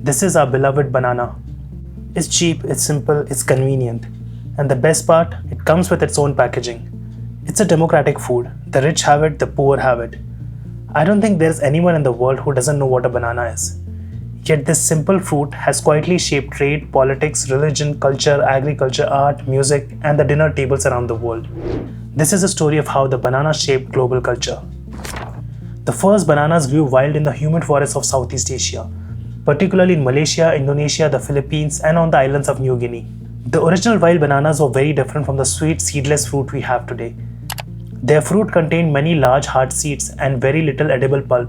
This is our beloved banana. It's cheap, it's simple, it's convenient. And the best part, it comes with its own packaging. It's a democratic food. The rich have it, the poor have it. I don't think there's anyone in the world who doesn't know what a banana is. Yet this simple fruit has quietly shaped trade, politics, religion, culture, agriculture, art, music, and the dinner tables around the world. This is a story of how the banana shaped global culture. The first bananas grew wild in the humid forests of Southeast Asia, particularly in Malaysia, Indonesia, the Philippines, and on the islands of New Guinea. The original wild bananas were very different from the sweet, seedless fruit we have today. Their fruit contained many large hard seeds and very little edible pulp.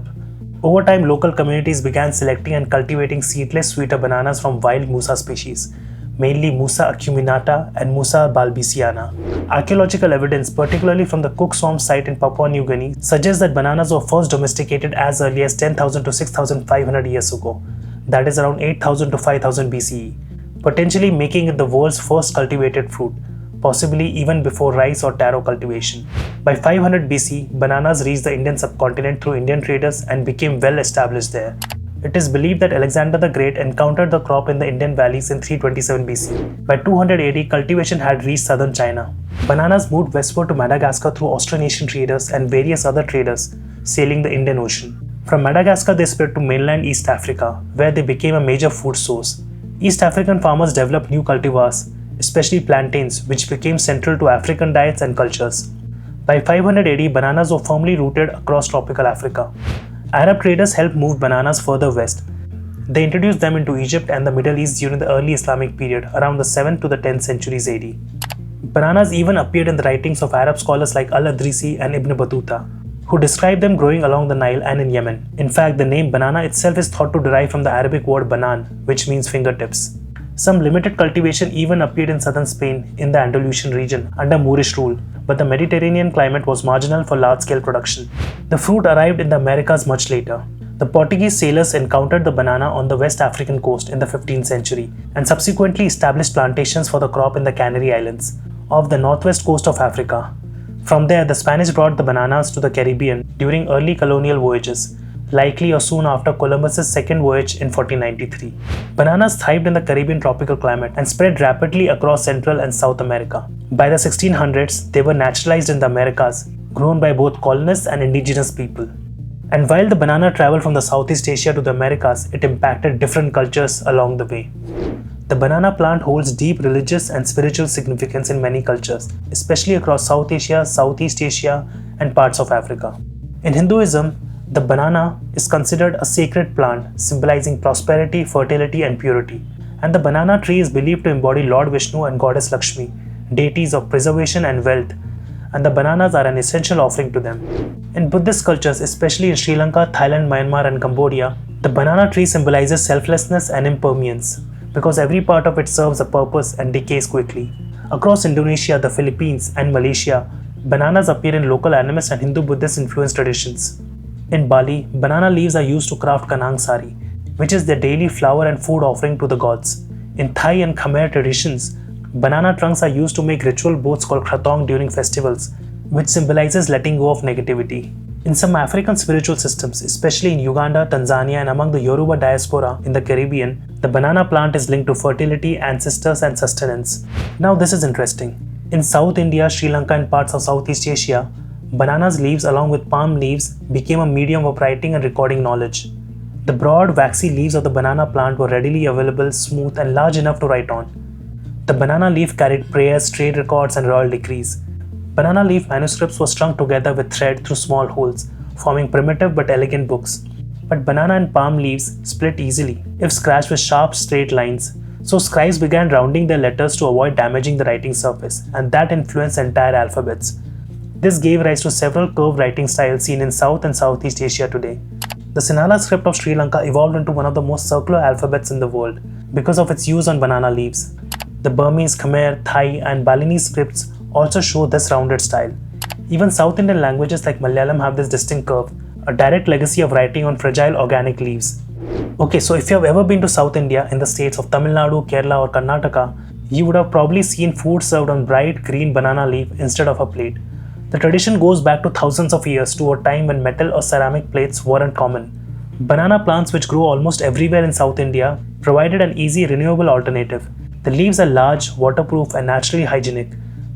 Over time, local communities began selecting and cultivating seedless sweeter bananas from wild Musa species, mainly Musa acuminata and Musa balbisiana. Archaeological evidence, particularly from the Cook Swamp site in Papua New Guinea, suggests that bananas were first domesticated as early as 10,000 to 6,500 years ago, that is around 8,000 to 5,000 BCE, potentially making it the world's first cultivated fruit, possibly even before rice or taro cultivation. By 500 BC, bananas reached the Indian subcontinent through Indian traders and became well established there. It is believed that Alexander the Great encountered the crop in the Indian valleys in 327 BC. By 200 AD, cultivation had reached southern China. Bananas moved westward to Madagascar through Austronesian traders and various other traders sailing the Indian Ocean. From Madagascar, they spread to mainland East Africa, where they became a major food source. East African farmers developed new cultivars, especially plantains, which became central to African diets and cultures. By 500 AD, bananas were firmly rooted across tropical Africa. Arab traders helped move bananas further west. They introduced them into Egypt and the Middle East during the early Islamic period, around the 7th to the 10th centuries AD. Bananas even appeared in the writings of Arab scholars like Al-Adrisi and Ibn Battuta, who described them growing along the Nile and in Yemen. In fact, the name banana itself is thought to derive from the Arabic word banan, which means fingertips. Some limited cultivation even appeared in southern Spain in the Andalusian region under Moorish rule, but the Mediterranean climate was marginal for large-scale production. The fruit arrived in the Americas much later. The Portuguese sailors encountered the banana on the West African coast in the 15th century and subsequently established plantations for the crop in the Canary Islands, off the northwest coast of Africa. From there, the Spanish brought the bananas to the Caribbean during early colonial voyages, likely or soon after Columbus's second voyage in 1493. Bananas thrived in the Caribbean tropical climate and spread rapidly across Central and South America. By the 1600s, they were naturalized in the Americas, grown by both colonists and indigenous people. And while the banana traveled from the Southeast Asia to the Americas, it impacted different cultures along the way. The banana plant holds deep religious and spiritual significance in many cultures, especially across South Asia, Southeast Asia, and parts of Africa. In Hinduism, the banana is considered a sacred plant, symbolizing prosperity, fertility, and purity. And the banana tree is believed to embody Lord Vishnu and Goddess Lakshmi, deities of preservation and wealth, and the bananas are an essential offering to them. In Buddhist cultures, especially in Sri Lanka, Thailand, Myanmar, and Cambodia, the banana tree symbolizes selflessness and impermanence, because every part of it serves a purpose and decays quickly. Across Indonesia, the Philippines, and Malaysia, bananas appear in local animist and Hindu-Buddhist influenced traditions. In Bali, banana leaves are used to craft kanang sari, which is their daily flower and food offering to the gods. In Thai and Khmer traditions, banana trunks are used to make ritual boats called kratong during festivals, which symbolizes letting go of negativity. In some African spiritual systems, especially in Uganda, Tanzania, and among the Yoruba diaspora in the Caribbean, the banana plant is linked to fertility, ancestors, and sustenance. Now this is interesting. In South India, Sri Lanka, and parts of Southeast Asia, bananas leaves along with palm leaves became a medium of writing and recording knowledge. The broad, waxy leaves of the banana plant were readily available, smooth, and large enough to write on. The banana leaf carried prayers, trade records, and royal decrees. Banana leaf manuscripts were strung together with thread through small holes, forming primitive but elegant books. But banana and palm leaves split easily if scratched with sharp, straight lines. So scribes began rounding their letters to avoid damaging the writing surface, and that influenced entire alphabets. This gave rise to several curved writing styles seen in South and Southeast Asia today. The Sinhala script of Sri Lanka evolved into one of the most circular alphabets in the world because of its use on banana leaves. The Burmese, Khmer, Thai, and Balinese scripts also show this rounded style. Even South Indian languages like Malayalam have this distinct curve, a direct legacy of writing on fragile organic leaves. Okay, so if you have ever been to South India in the states of Tamil Nadu, Kerala, or Karnataka, you would have probably seen food served on bright green banana leaf instead of a plate. The tradition goes back to thousands of years to a time when metal or ceramic plates weren't common. Banana plants, which grow almost everywhere in South India, provided an easy renewable alternative. The leaves are large, waterproof, and naturally hygienic,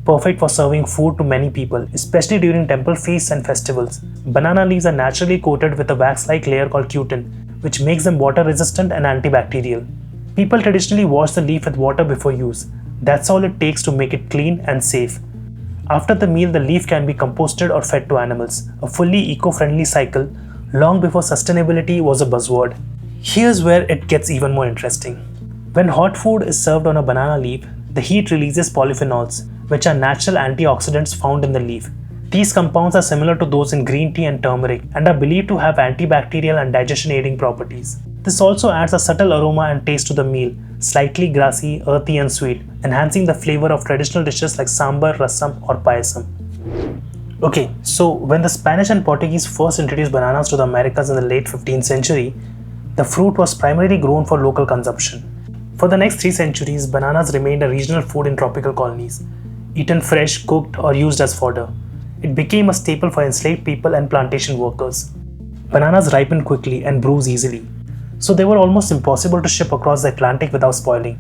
perfect for serving food to many people, especially during temple feasts and festivals. Banana leaves are naturally coated with a wax-like layer called cutin, which makes them water-resistant and antibacterial. People traditionally wash the leaf with water before use. That's all it takes to make it clean and safe. After the meal, the leaf can be composted or fed to animals, a fully eco-friendly cycle long before sustainability was a buzzword. Here's where it gets even more interesting. When hot food is served on a banana leaf, the heat releases polyphenols, which are natural antioxidants found in the leaf. These compounds are similar to those in green tea and turmeric and are believed to have antibacterial and digestion-aiding properties. This also adds a subtle aroma and taste to the meal, slightly grassy, earthy and sweet, enhancing the flavor of traditional dishes like sambar, rasam or payasam. Okay, so when the Spanish and Portuguese first introduced bananas to the Americas in the late 15th century, the fruit was primarily grown for local consumption. For the next 3 centuries, bananas remained a regional food in tropical colonies, eaten fresh, cooked or used as fodder. It became a staple for enslaved people and plantation workers. Bananas ripen quickly and bruise easily, so they were almost impossible to ship across the Atlantic without spoiling.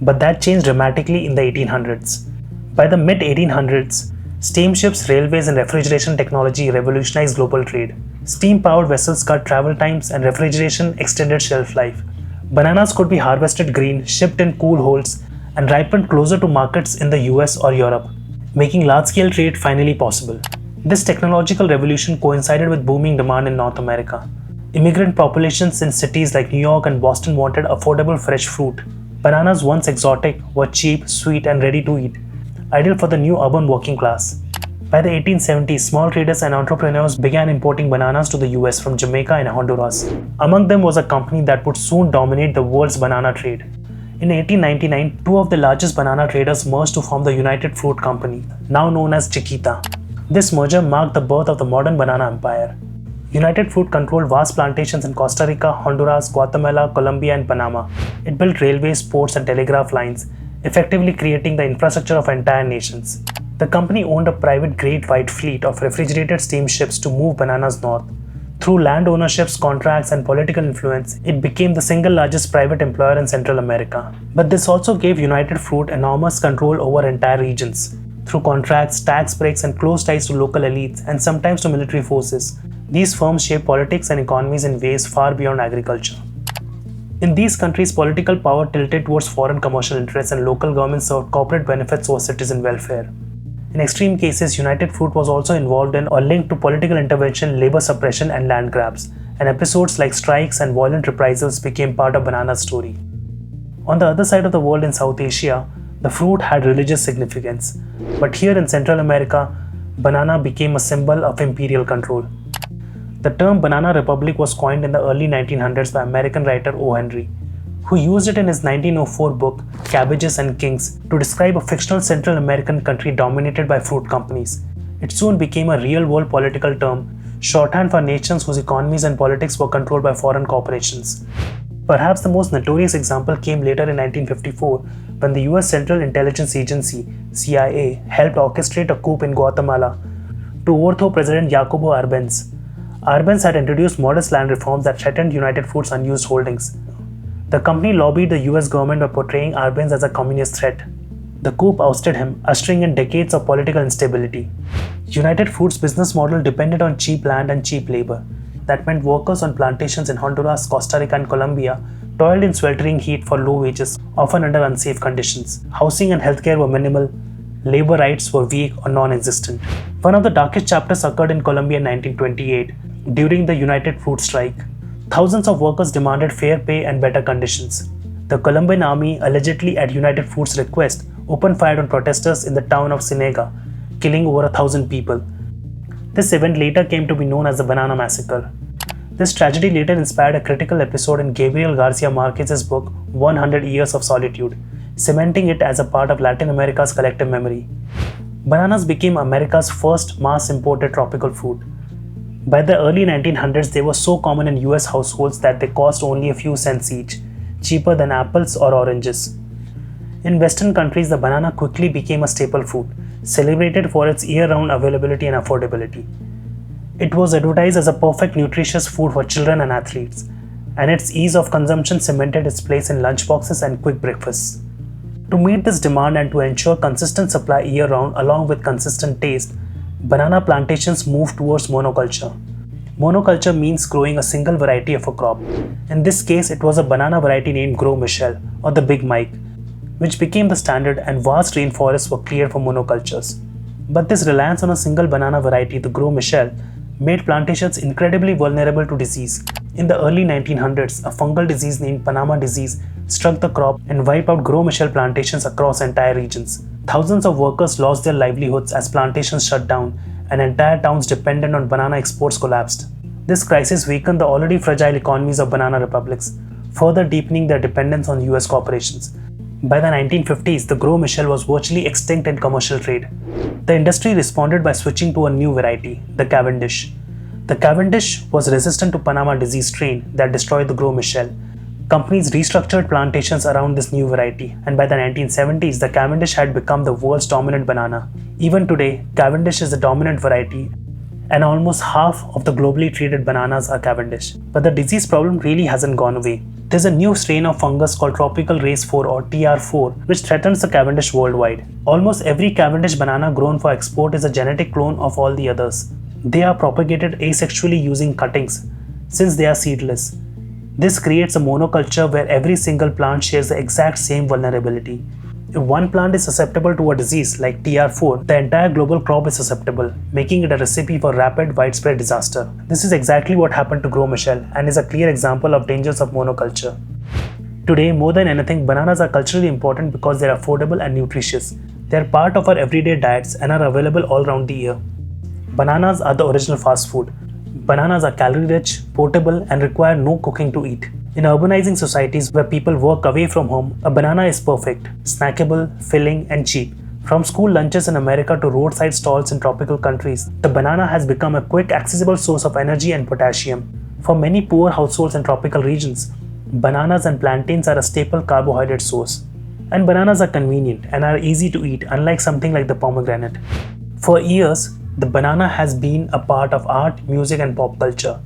But that changed dramatically in the 1800s. By the mid-1800s, steamships, railways, and refrigeration technology revolutionized global trade. Steam-powered vessels cut travel times and refrigeration extended shelf life. Bananas could be harvested green, shipped in cool holds, and ripened closer to markets in the US or Europe, making large-scale trade finally possible. This technological revolution coincided with booming demand in North America. Immigrant populations in cities like New York and Boston wanted affordable fresh fruit. Bananas, once exotic, were cheap, sweet, and ready to eat, ideal for the new urban working class. By the 1870s, small traders and entrepreneurs began importing bananas to the US from Jamaica and Honduras. Among them was a company that would soon dominate the world's banana trade. In 1899, 2 of the largest banana traders merged to form the United Fruit Company, now known as Chiquita. This merger marked the birth of the modern banana empire. United Fruit controlled vast plantations in Costa Rica, Honduras, Guatemala, Colombia, and Panama. It built railways, ports, and telegraph lines, effectively creating the infrastructure of entire nations. The company owned a private Great White Fleet of refrigerated steamships to move bananas north. Through land ownerships, contracts, and political influence, it became the single largest private employer in Central America. But this also gave United Fruit enormous control over entire regions. Through contracts, tax breaks, and close ties to local elites, and sometimes to military forces, these firms shape politics and economies in ways far beyond agriculture. In these countries, political power tilted towards foreign commercial interests and local governments served corporate benefits over citizen welfare. In extreme cases, United Fruit was also involved in or linked to political intervention, labor suppression, and land grabs, and episodes like strikes and violent reprisals became part of Banana's story. On the other side of the world in South Asia, the fruit had religious significance, but here in Central America, banana became a symbol of imperial control. The term Banana Republic was coined in the early 1900s by American writer O. Henry, who used it in his 1904 book Cabbages and Kings to describe a fictional Central American country dominated by fruit companies. It soon became a real-world political term, shorthand for nations whose economies and politics were controlled by foreign corporations. Perhaps the most notorious example came later in 1954 when the US Central Intelligence Agency (CIA) helped orchestrate a coup in Guatemala to overthrow President Jacobo Arbenz. Arbenz had introduced modest land reforms that threatened United Fruit's unused holdings. The company lobbied the US government by portraying Arbenz as a communist threat. The coup ousted him, ushering in decades of political instability. United Fruit's business model depended on cheap land and cheap labor. That meant workers on plantations in Honduras, Costa Rica, and Colombia toiled in sweltering heat for low wages, often under unsafe conditions. Housing and healthcare were minimal. Labor rights were weak or non-existent. One of the darkest chapters occurred in Colombia in 1928 during the United Fruit strike. Thousands of workers demanded fair pay and better conditions. The Colombian army, allegedly at United Fruit's request, opened fire on protesters in the town of Sinega, killing over 1,000 people. This event later came to be known as the Banana Massacre. This tragedy later inspired a critical episode in Gabriel Garcia Marquez's book 100 Years of Solitude, cementing it as a part of Latin America's collective memory. Bananas became America's first mass-imported tropical fruit. By the early 1900s, they were so common in US households that they cost only a few cents each, cheaper than apples or oranges. In Western countries, the banana quickly became a staple fruit, celebrated for its year-round availability and affordability. It was advertised as a perfect nutritious food for children and athletes, and its ease of consumption cemented its place in lunchboxes and quick breakfasts. To meet this demand and to ensure consistent supply year-round along with consistent taste, banana plantations moved towards monoculture. Monoculture means growing a single variety of a crop. In this case, it was a banana variety named Gros Michel or the Big Mike, which became the standard, and vast rainforests were cleared for monocultures. But this reliance on a single banana variety, the Gros Michel, made plantations incredibly vulnerable to disease. In the early 1900s, a fungal disease named Panama disease struck the crop and wiped out Gros Michel plantations across entire regions. Thousands of workers lost their livelihoods as plantations shut down and entire towns dependent on banana exports collapsed. This crisis weakened the already fragile economies of banana republics, further deepening their dependence on US corporations. By the 1950s, the Gros Michel was virtually extinct in commercial trade. The industry responded by switching to a new variety, the Cavendish. The Cavendish was resistant to Panama disease strain that destroyed the Gros Michel. Companies restructured plantations around this new variety, and by the 1970s, the Cavendish had become the world's dominant banana. Even today, Cavendish is the dominant variety, and almost half of the globally traded bananas are Cavendish. But the disease problem really hasn't gone away. There's a new strain of fungus called tropical race 4 or TR4 which threatens the Cavendish worldwide. Almost every Cavendish banana grown for export is a genetic clone of all the others. They are propagated asexually using cuttings, since they are seedless. This creates a monoculture where every single plant shares the exact same vulnerability. If one plant is susceptible to a disease like TR4, the entire global crop is susceptible, making it a recipe for rapid, widespread disaster. This is exactly what happened to Gros Michel and is a clear example of dangers of monoculture. Today, more than anything, bananas are culturally important because they are affordable and nutritious. They are part of our everyday diets and are available all around the year. Bananas are the original fast food. Bananas are calorie-rich, portable, and require no cooking to eat. In urbanizing societies where people work away from home, a banana is perfect, snackable, filling, and cheap. From school lunches in America to roadside stalls in tropical countries, the banana has become a quick, accessible source of energy and potassium. For many poor households in tropical regions, bananas and plantains are a staple carbohydrate source. And bananas are convenient and are easy to eat, unlike something like the pomegranate. For years, the banana has been a part of art, music, and pop culture.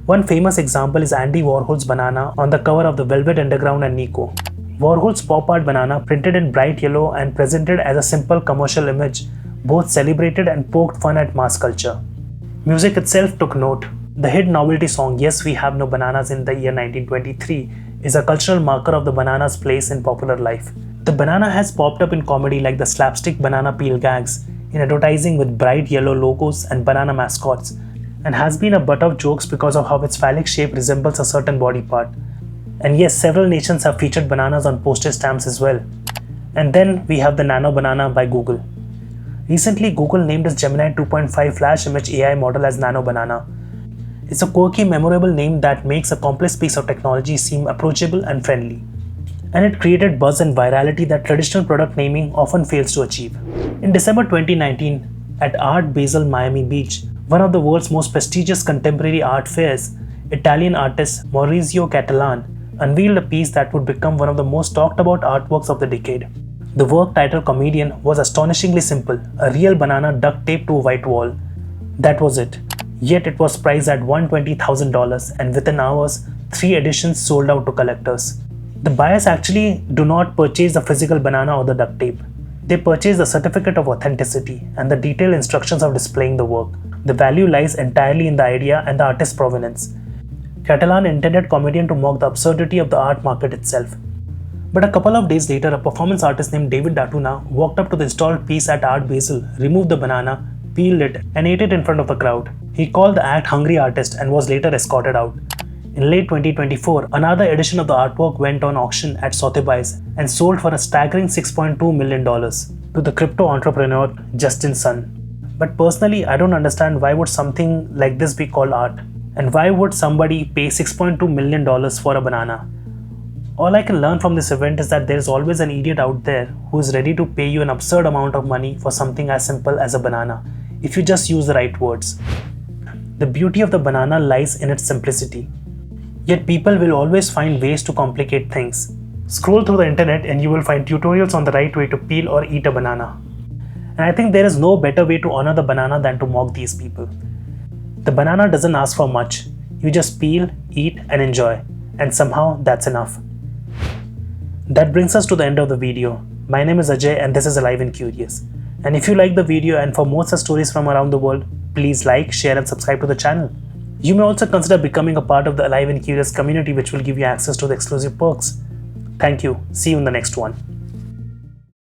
One famous example is Andy Warhol's banana on the cover of The Velvet Underground and Nico. Warhol's pop art banana, printed in bright yellow and presented as a simple commercial image, both celebrated and poked fun at mass culture. Music itself took note. The hit novelty song Yes We Have No Bananas in the year 1923 is a cultural marker of the banana's place in popular life. The banana has popped up in comedy like the slapstick banana peel gags, in advertising with bright yellow logos and banana mascots, and has been a butt of jokes because of how its phallic shape resembles a certain body part. And yes, several nations have featured bananas on postage stamps as well. And then we have the Nano Banana by Google. Recently, Google named its Gemini 2.5 Flash Image AI model as Nano Banana. It's a quirky, memorable name that makes a complex piece of technology seem approachable and friendly. And it created buzz and virality that traditional product naming often fails to achieve. In December 2019, at Art Basel Miami Beach, one of the world's most prestigious contemporary art fairs, Italian artist Maurizio Cattelan unveiled a piece that would become one of the most talked about artworks of the decade. The work, titled Comedian, was astonishingly simple, a real banana duct taped to a white wall. That was it. Yet it was priced at $120,000, and within hours, 3 editions sold out to collectors. The buyers actually do not purchase the physical banana or the duct tape. They purchase the certificate of authenticity and the detailed instructions of displaying the work. The value lies entirely in the idea and the artist's provenance. Catalan intended Comedian to mock the absurdity of the art market itself. But a couple of days later, a performance artist named David Datuna walked up to the installed piece at Art Basel, removed the banana, peeled it, and ate it in front of the crowd. He called the act Hungry Artist and was later escorted out. In late 2024, another edition of the artwork went on auction at Sotheby's and sold for a staggering $6.2 million to the crypto entrepreneur Justin Sun. But personally, I don't understand why would something like this be called art, and why would somebody pay $6.2 million for a banana? All I can learn from this event is that there is always an idiot out there who is ready to pay you an absurd amount of money for something as simple as a banana, if you just use the right words. The beauty of the banana lies in its simplicity. Yet people will always find ways to complicate things. Scroll through the internet and you will find tutorials on the right way to peel or eat a banana. And I think there is no better way to honor the banana than to mock these people. The banana doesn't ask for much. You just peel, eat, and enjoy. and somehow that's enough. That brings us to the end of the video. My name is Ajay and this is Alive and Curious. And if you like the video and for more such stories from around the world, please like, share and subscribe to the channel. You may also consider becoming a part of the Alive and Curious community, which will give you access to the exclusive perks. Thank you. See you in the next one.